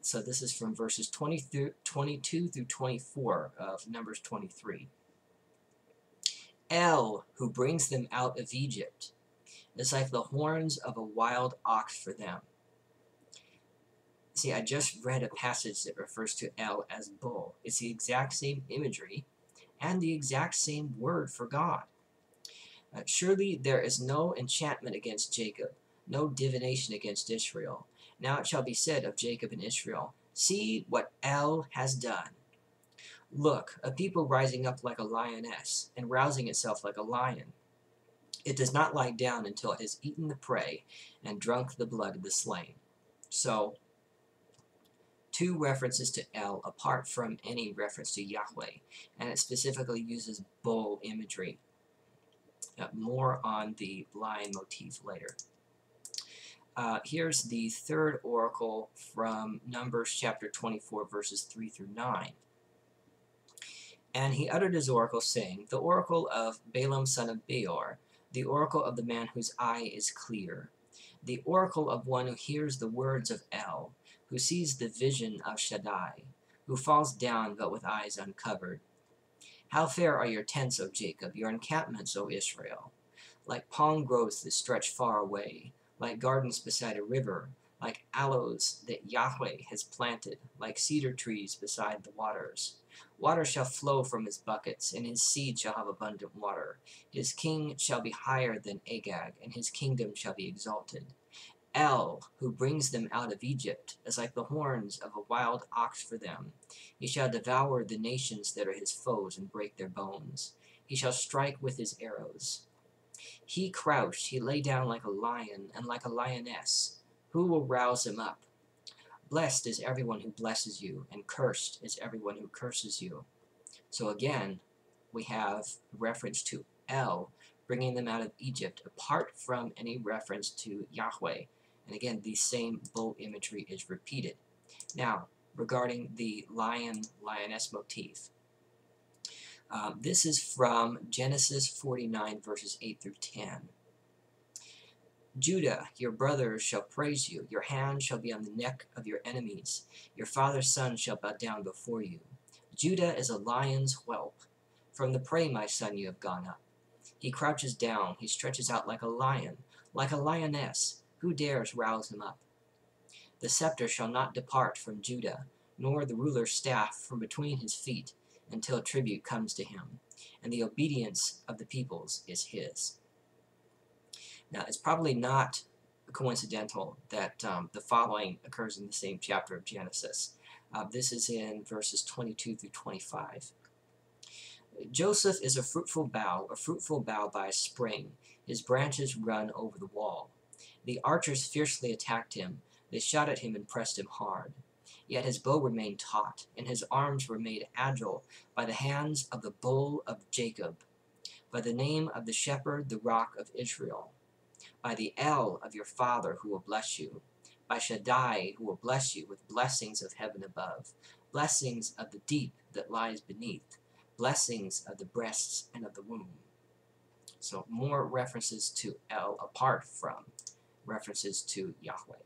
So this is from verses 22 through 24 of Numbers 23. El, who brings them out of Egypt, is like the horns of a wild ox for them. See, I just read a passage that refers to El as bull. It's the exact same imagery and the exact same word for God. Surely there is no enchantment against Jacob, no divination against Israel. Now it shall be said of Jacob and Israel, see what El has done. Look, a people rising up like a lioness, and rousing itself like a lion. It does not lie down until it has eaten the prey and drunk the blood of the slain. So, two references to El apart from any reference to Yahweh, and it specifically uses bull imagery. More on the lion motif later. Here's the third oracle from Numbers chapter 24, verses 3 through 9. And he uttered his oracle, saying, the oracle of Balaam son of Beor, the oracle of the man whose eye is clear, the oracle of one who hears the words of El, who sees the vision of Shaddai, who falls down but with eyes uncovered. How fair are your tents, O Jacob, your encampments, O Israel! Like palm groves that stretch far away, like gardens beside a river, like aloes that Yahweh has planted, like cedar trees beside the waters. Water shall flow from his buckets, and his seed shall have abundant water. His king shall be higher than Agag, and his kingdom shall be exalted. El, who brings them out of Egypt, is like the horns of a wild ox for them. He shall devour the nations that are his foes and break their bones. He shall strike with his arrows. He crouched, he lay down like a lion and like a lioness. Who will rouse him up? Blessed is everyone who blesses you, and cursed is everyone who curses you. So again, we have reference to El bringing them out of Egypt, apart from any reference to Yahweh. And again, the same bull imagery is repeated. Now, regarding the lion-lioness motif, this is from Genesis 49, verses 8 through 10. Judah, your brothers shall praise you. Your hand shall be on the neck of your enemies. Your father's son shall bow down before you. Judah is a lion's whelp. From the prey, my son, you have gone up. He crouches down. He stretches out like a lion, like a lioness. Who dares rouse him up? The scepter shall not depart from Judah, nor the ruler's staff from between his feet, until tribute comes to him, and the obedience of the peoples is his. Now, it's probably not coincidental that the following occurs in the same chapter of Genesis. This is in verses 22 through 25. Joseph is a fruitful bough by a spring. His branches run over the wall. The archers fiercely attacked him. They shot at him and pressed him hard. Yet his bow remained taut, and his arms were made agile by the hands of the bull of Jacob, by the name of the shepherd, the rock of Israel, by the El of your father who will bless you, by Shaddai who will bless you with blessings of heaven above, blessings of the deep that lies beneath, blessings of the breasts and of the womb. So more references to El apart from references to Yahweh.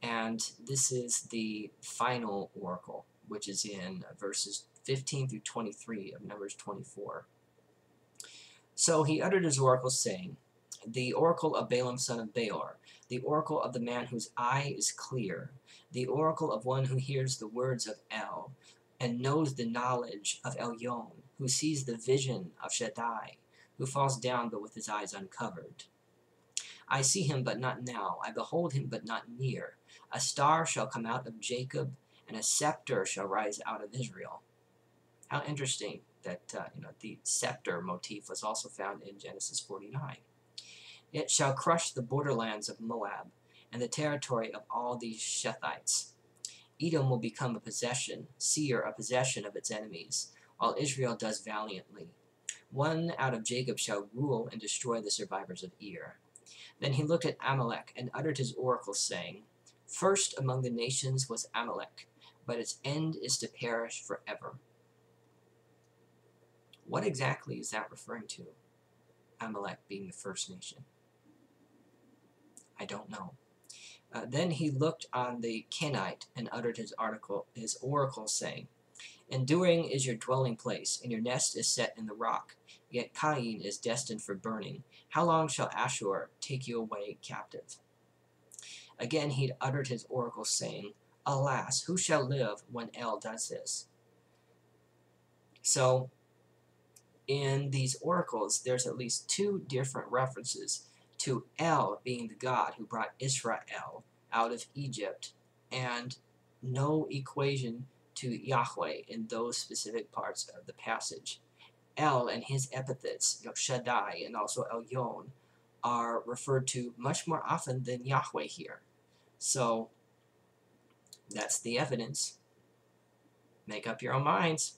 And this is the final oracle, which is in verses 15 through 23 of Numbers 24. So he uttered his oracle, saying, the oracle of Balaam son of Beor, the oracle of the man whose eye is clear, the oracle of one who hears the words of El, and knows the knowledge of Elyon, who sees the vision of Shaddai, who falls down but with his eyes uncovered. I see him, but not now. I behold him, but not near. A star shall come out of Jacob, and a scepter shall rise out of Israel. How interesting that the scepter motif was also found in Genesis 49. It shall crush the borderlands of Moab, and the territory of all the Shethites. Edom will become a possession, Seir a possession of its enemies, while Israel does valiantly. One out of Jacob shall rule and destroy the survivors of Ir. Then he looked at Amalek and uttered his oracle, saying, first among the nations was Amalek, but its end is to perish forever. What exactly is that referring to? Amalek being the first nation? I don't know. Then he looked on the Kenite and uttered his oracle, saying, Enduring is your dwelling place, and your nest is set in the rock. Yet Cain is destined for burning. How long shall Ashur take you away captive? Again he uttered his oracle, saying, Alas, who shall live when El does this? So, in these oracles, there's at least two different references to El being the God who brought Israel out of Egypt, and no equation to Yahweh in those specific parts of the passage. El and his epithets, Shaddai and also Elyon, are referred to much more often than Yahweh here. So that's the evidence. Make up your own minds.